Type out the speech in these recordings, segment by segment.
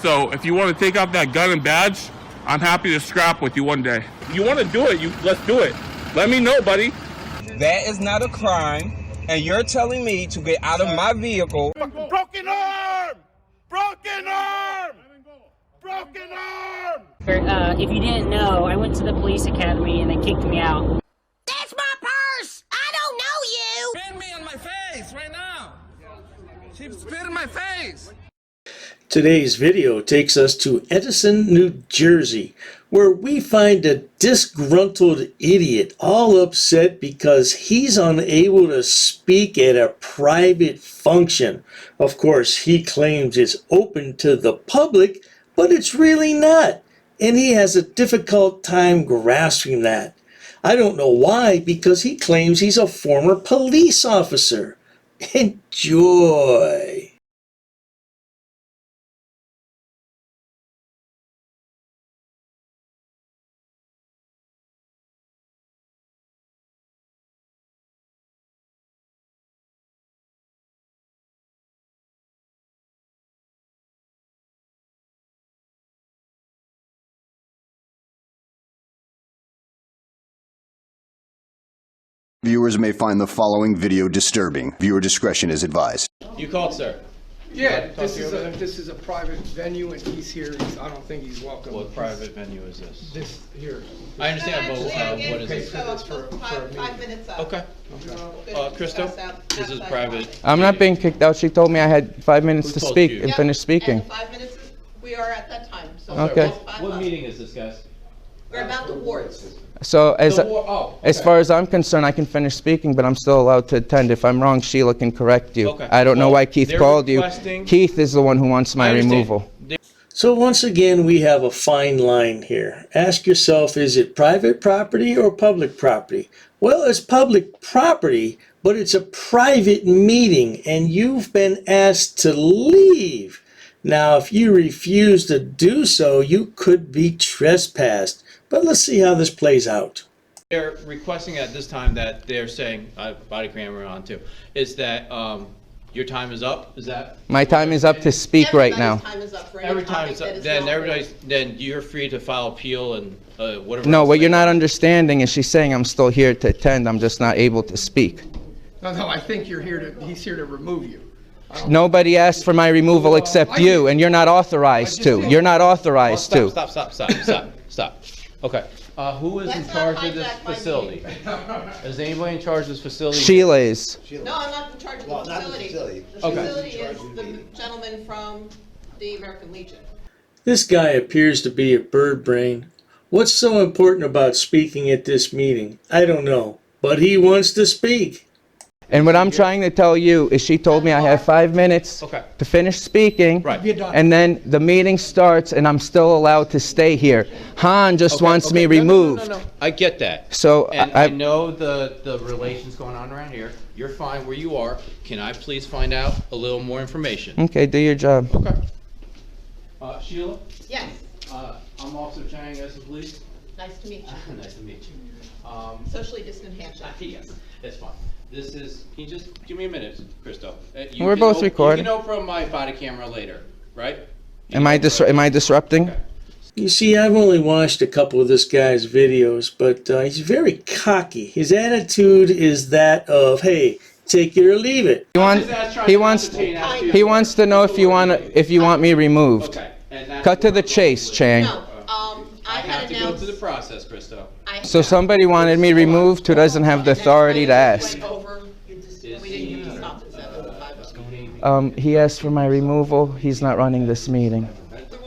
So if you want to take out that gun and badge, I'm happy to scrap with you one day. You want to do it, let's do it. Let me know, buddy. That is not a crime, and you're telling me to get out of my vehicle. Broken arm! Broken arm! Broken arm! If you didn't know, I went to the police academy and they kicked me out. That's my purse! I don't know you! Spit me on my face right now! She spit in my face! Today's video takes us to Edison, New Jersey, where we find a disgruntled idiot all upset because he's unable to speak at a private function. Of course, he claims it's open to the public, but it's really not, and he has a difficult time grasping that. I don't know why, because he claims he's a former police officer. Enjoy. Viewers may find the following video disturbing. Viewer discretion is advised. You called, sir? Yeah, this is a private venue, and he's here. I don't think he's welcome. What private venue is this? This here. I understand, but what is Okay, it? so that's for a five meeting. minutes up. Okay. Crystal, this is private. I'm not being kicked out. She told me I had 5 minutes Who to told speak you? and finish speaking. And 5 minutes, we are at that time. So Okay. What meeting is this, guys? We're about the wards. So as okay. far as I'm concerned, I can finish speaking, but I'm still allowed to attend. If I'm wrong, Sheila can correct you. Okay. I don't know why Keith they're called you. requesting- Keith is the one who wants my I understand. removal. So once again, we have a fine line here. Ask yourself, is it private property or public property? Well, it's public property, but it's a private meeting, and you've been asked to leave. Now, if you refuse to do so, you could be trespassed. But let's see how this plays out. They're requesting at this time that they're saying, body camera on too, is that your time is up? Is that? My time is up to speak right now. Everybody's time is up for any Every time topic it's that up, is then relevant. then you're free to file appeal and whatever. No, else what they you're not want. understanding is she's saying I'm still here to attend. I'm just not able to speak. No, I think he's here to remove you. Nobody asked for my removal except you, and you're not authorized to. You're not authorized to. Stop. Okay. Who is in Let's not charge of this hijack my facility? Is anybody in charge of this facility? Sheila is. No, I'm not in charge of the facility. The Okay. facility is the gentleman from the American Legion. This guy appears to be a bird brain. What's so important about speaking at this meeting? I don't know, but he wants to speak. And what I'm trying to tell you is she told me I have 5 minutes Okay. to finish speaking. Right. And then the meeting starts and I'm still allowed to stay here. Han just wants me removed. No. I get that. So And I know the relations going on around here. You're fine where you are. Can I please find out a little more information? Okay, do your job. Okay. Sheila? Yes, I'm Officer Chang, as the police. nice to meet you. Nice to meet you. Socially distant handshake. Yes, that's fine. This is, can you just give me a minute, Christo? We're both recording. You can know from my body camera later, right? Am I disrupting? Okay. You see, I've only watched a couple of this guy's videos, but he's very cocky. His attitude is that of, hey, take it or leave it. He wants to know if you want me removed. Okay. And that's Cut to the chase, Chang. No, I I have had to go announced. through the process, Christo. So somebody wanted me removed who doesn't have the authority to ask. We didn't get to stop at 7:05. He asked for my removal. He's not running this meeting.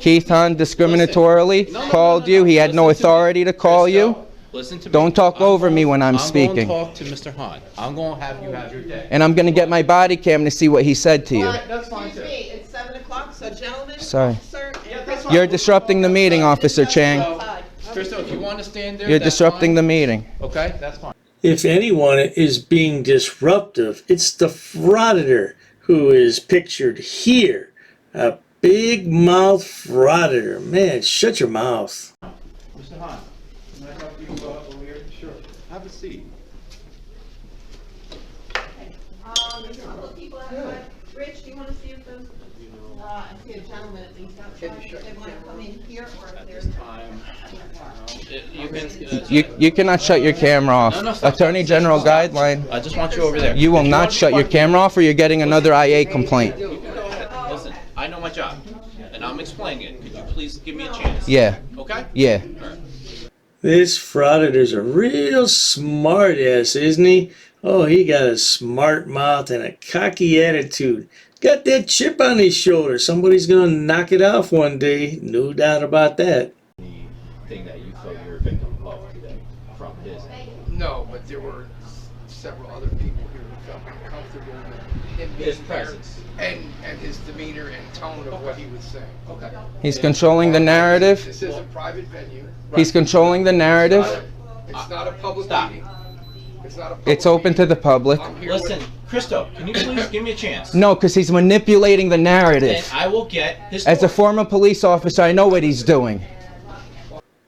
Keith Han discriminatorily called you. He had no authority to call you. Listen to me. Don't talk over me when I'm speaking. I'm going to talk to Mr. Han. I'm going to have you have your day. And I'm going to get my body cam to see what he said to you. That's fine, Excuse me, it's 7 o'clock, so gentlemen, Sorry. officer, and You're disrupting the meeting, Officer Chang. Christo, if you want to stand there, You're that's disrupting fine. the meeting. Okay, that's fine. If anyone is being disruptive, it's the Frauditor who is pictured here. A big mouth Frauditor. Man, shut your mouth. Mr. Han, can I help you over here? Sure. Have a seat. a couple of people outside. Rich, do you want to see if those I see a gentleman at least outside. They want to come in here or if there's Time. You can. You cannot shut your camera off. No, stop. Attorney General guideline. I just want you over there. You will not shut your camera off or you're getting another IA complaint. You can go ahead. Listen, I know my job, and I'm explaining it. Could you please give me a chance? Yeah. Okay? Yeah. All right. This Frauditor's a real smart ass, isn't he? Oh, he got a smart mouth and a cocky attitude. Got that chip on his shoulder. Somebody's gonna knock it off one day. No doubt about that. Thing that you felt you were a victim of today from his. No, but there were several other people here who felt uncomfortable with him being His presence. there and his demeanor and tone of what he was saying. Okay. He's controlling the narrative. This is a private venue. He's controlling the narrative. It's not a public Stop. meeting. It's not a public It's open to meeting. the public. I'm here Listen, with- Christo, can you please give me a chance? No, because he's manipulating the And narrative. I will get his. As a story. former police officer, I know what he's doing.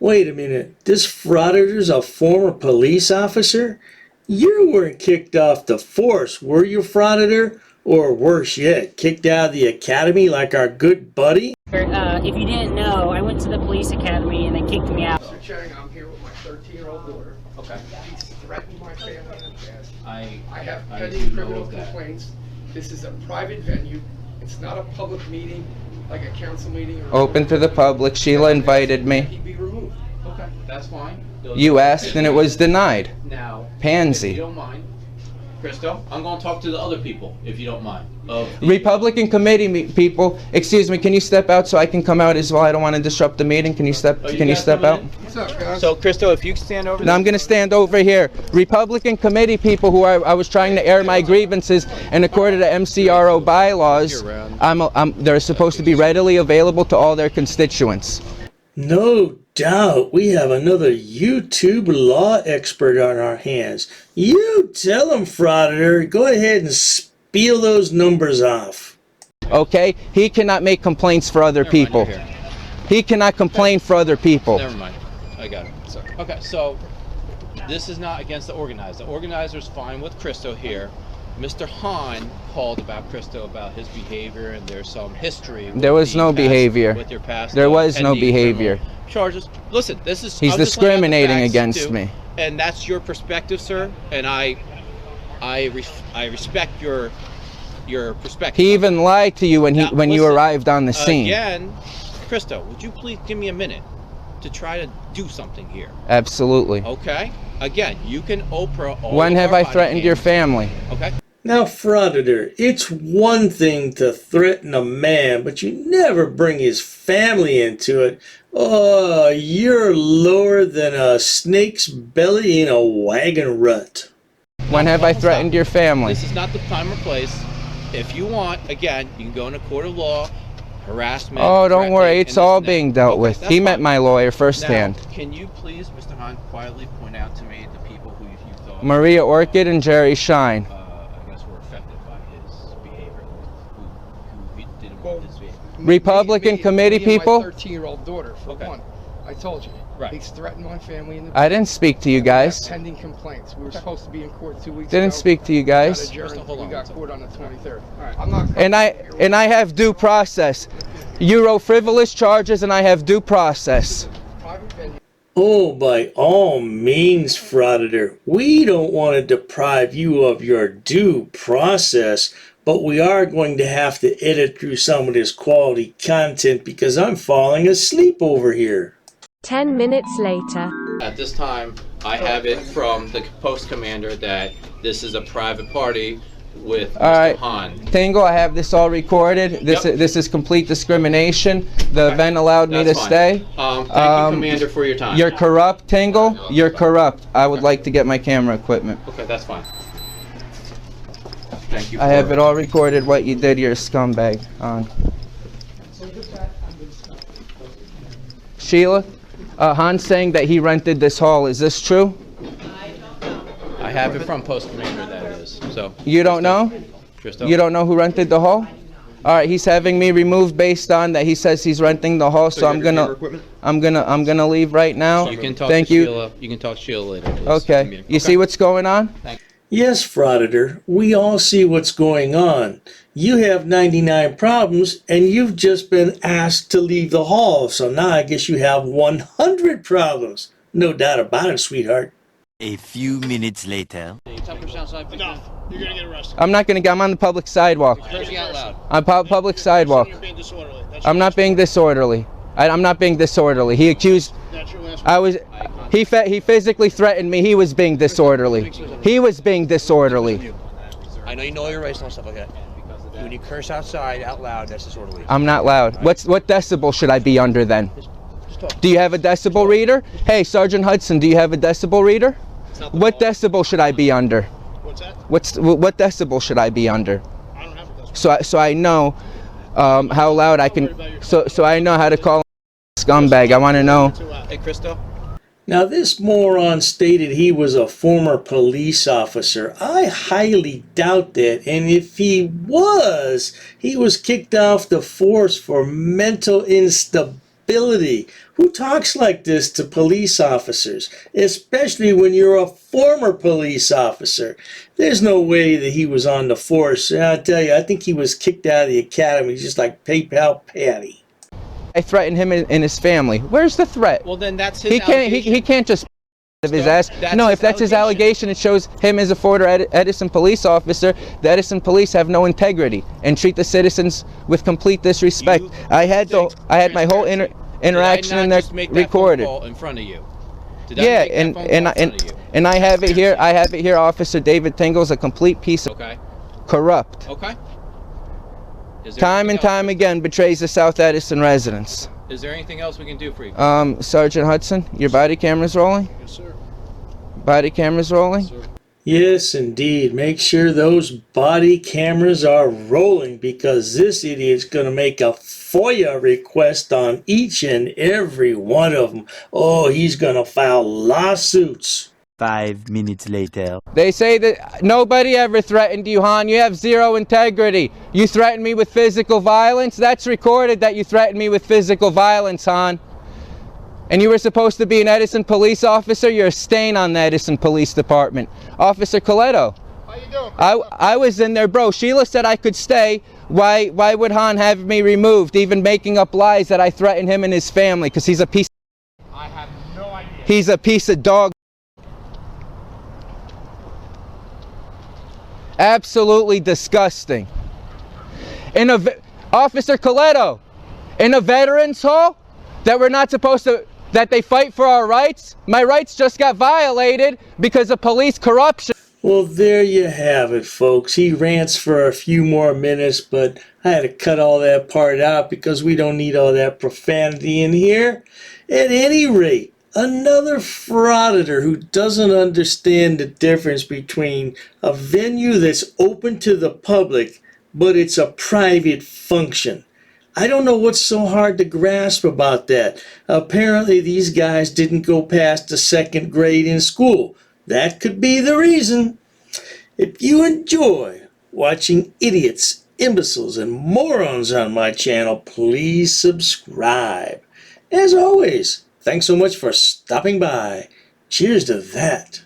Wait a minute. This Frauditor's a former police officer? You weren't kicked off the force, were you, Frauditor? Or worse yet, kicked out of the academy like our good buddy? If you didn't know, I went to the police academy and they kicked me out. Mr. Chang, I'm here with my 13-year-old daughter. Okay. He's threatened my family in the past. I have I pending do know criminal of that. complaints. This is a private venue. It's not a public meeting, like a council meeting. Or Open to the public. Sheila invited me. He'd be removed. Okay, that's fine. You asked and it was denied. Now, if Pansy. you don't mind, Christo, I'm going to talk to the other people, if you don't mind. Of the, Republican committee people, excuse me, can you step out so I can come out as well? I don't want to disrupt the meeting. Can you step Are you can you guys step coming out? in? What's up, guys? So, Christo, if you can stand over Now I'm going to stand over here. Republican committee people who I was trying to air my grievances, and according to MCRO bylaws, they're supposed to be readily available to all their constituents. No doubt we have another YouTube law expert on our hands. You tell him, Frauditor. Go ahead and spiel those numbers off. Okay? He cannot make complaints for other people. He cannot complain for other people. Never mind. I got it. Sorry. Okay, so this is not against the organizer. The organizer's fine with Christo here. Mr. Hahn called about Christo about his behavior, and there's some history. There was no behavior. With your past. There was no pending behavior. criminal charges. Listen, this is. He's I'm just laying out the discriminating facts, against too, me. and that's your perspective, sir. And I respect your perspective. He even lied to you when Now, you listen, arrived on the scene. Again, Christo, would you please give me a minute to try to do something here? Absolutely. Okay. Again, you can Oprah all When of have our I body threatened your cams. family? Okay. Now, Frauditor, it's one thing to threaten a man, but you never bring his family into it. Oh, you're lower than a snake's belly in a wagon rut. When have I threatened your family? This is not the time or place. If you want, again, you can go in a court of law, harassment. Oh, don't worry. threatening, It's and all this and that. being dealt Okay, with. that's He met fine. my lawyer Now, firsthand. can you please, Mr. Hahn, quietly point out to me the people who you thought Maria Orchid and Jerry Shine. I guess were affected by his behavior, who he didn't want his behavior. Republican committee people? My 13-year-old daughter, for Okay. one. I told you. Right. He's threatened my family in the I didn't speak to you guys. pending complaints. We were supposed to be in court 2 weeks Didn't ago. speak to you guys. Got adjourned. Hold on We got one court on the 23rd. I'm not. And I have due process. You wrote frivolous charges and I have due process. Private venue. Oh, by all means, Frauditor, we don't want to deprive you of your due process, but we are going to have to edit through some of this quality content because I'm falling asleep over here. 10 minutes later. At this time, I have it from the post commander that this is a private party with All right. Mr. Hahn. Tingle, I have this all recorded. This is complete discrimination. The event allowed me to That's fine. stay. Thank you, Commander, for your time. You're corrupt, Tingle. You're corrupt. I would like to get my camera equipment. Okay, that's fine. Thank you. I have it all recorded what you did. You're a scumbag. On. Sheila, Han's saying that he rented this hall. Is this true? I have it from post commander, that is. So You don't know? Christo? You don't know who rented the hall? All right, he's having me removed based on that he says he's renting the hall, so I'm gonna leave right now. You can talk Thank to you. Sheila. You can talk to Sheila later. Please. Okay. You see what's going on? Yes, Frauditor, we all see what's going on. you have 99 problems and you've just been asked to leave the hall. So now I guess you have 100 problems. No doubt about it, sweetheart. A few minutes later. Enough. You're gonna get arrested. I'm not gonna. I'm on the public sidewalk. Cursing out loud. On public sidewalk. You're being disorderly. I'm not being disorderly. I'm not being disorderly. He accused. That's your last I was. He physically threatened me. He was being disorderly. He was being disorderly. I know you know your rights and stuff like that. When you curse outside out loud, that's disorderly. I'm not loud. What decibel should I be under then? Do you have a decibel reader? Hey, Sergeant Hudson, do you have a decibel reader? What decibel should I be under? What's that? What decibel should I be under? I don't have a decibel. So I know how loud I can. So I know how to call a scumbag. I want to know. Hey, Christo. Now, this moron stated he was a former police officer. I highly doubt that. And if he was kicked off the force for mental instability. Who talks like this to police officers, especially when you're a former police officer? There's no way that he was on the force. And I tell you, I think he was kicked out of the academy just like PayPal Patty. I threatened him and his family. Where's the threat? Well, then that's his He can't just of his ass. No, if that's his allegation, it shows him as a former Edison police officer. The Edison police have no integrity and treat the citizens with complete disrespect. I had my whole interaction in there recorded. In front of you. Yeah, and I have it here. I have it here. Officer David Tingle's a complete piece of corrupt. Okay. Time and time again betrays the South Edison residents. Is there anything else we can do for you? Sergeant Hudson, your body camera's rolling? Yes, sir. Body camera's rolling? Yes, sir. Yes, indeed. Make sure those body cameras are rolling because this idiot's going to make a FOIA request on each and every one of them. Oh, he's going to file lawsuits. 5 minutes later. They say that nobody ever threatened you, Han. You have zero integrity. You threatened me with physical violence. That's recorded that you threatened me with physical violence, Han. And you were supposed to be an Edison police officer. You're a stain on the Edison Police Department. Officer Coletto. How you doing? I was in there, bro. Sheila said I could stay. Why would Han have me removed? Even making up lies that I threatened him and his family because he's a piece of... I have no idea. He's a piece of dog. Absolutely disgusting. Officer Coletto, in a veterans hall that we're not supposed to, that they fight for our rights, my rights just got violated because of police corruption. Well, there you have it, folks. He rants for a few more minutes, but I had to cut all that part out because we don't need all that profanity in here. At any rate, another frauditor who doesn't understand the difference between a venue that's open to the public, but it's a private function. I don't know what's so hard to grasp about that. Apparently these guys didn't go past the 2nd grade in school. That could be the reason. If you enjoy watching idiots, imbeciles, and morons on my channel, please subscribe. As always, thanks so much for stopping by. Cheers to that.